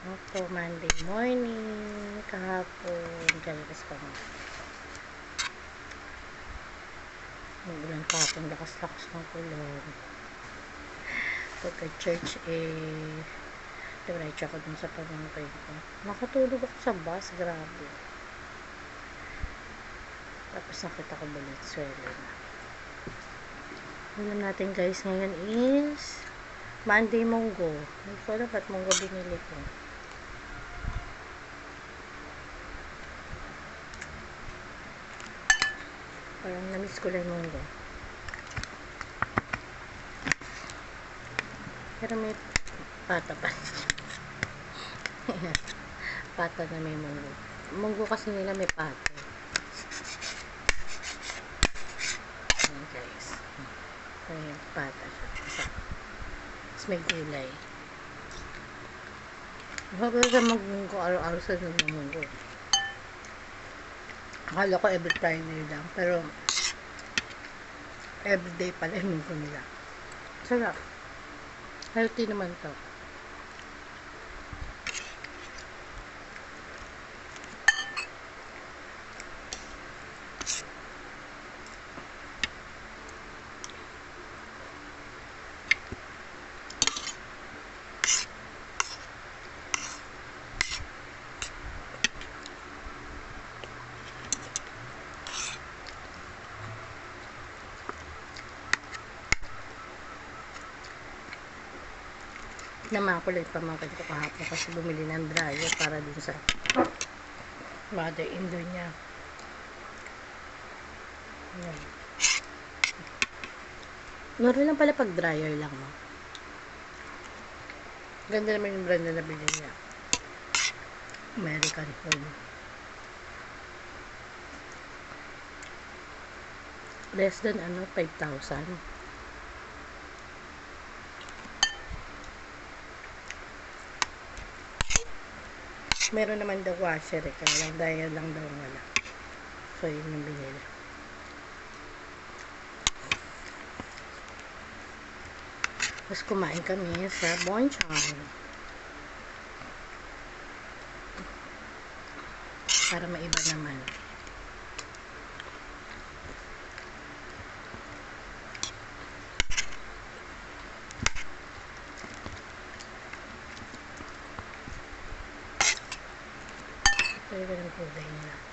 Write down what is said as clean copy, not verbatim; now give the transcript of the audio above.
Opo, Monday morning. Kahapon, galakas pa mo. Ulan kahapon, lakas-lakas ng ulan. Pagka-church, diretso ako dun sa pamangkin ko. Nakatulog ako sa bus, grabe. Tapos nakita ko Valenzuela na. Alam natin guys, ngayon is Monday munggo. Hindi ko alam ba't munggo binili ko. Parang namiss ko lang munggo. Pero may pata pa. Pata na may munggo. Munggo kasi nila may pata. Ayan guys. Ayan, pata siya. Tapos may gulay. Sabi sa magmunggo, araw-araw sa nagmunggo. Akala ko every Friday lang. Pero everyday pala yung munggo nila. Sarap. Healthy naman to. Namakulit pamangkin ko kahapon kasi bumili ng dryer para dun sa mother-in-law niya. Ayan. Meron lang pala pag dryer lang, no? Ganda naman yung brand na nabili niya. American Home. Less than 5,000. Meron naman daw washer kaya lang dryer lang daw wala. So yun yung binili. Tapos kumain kami sa Bonchon para maiba naman. Talaga ng kulay nila.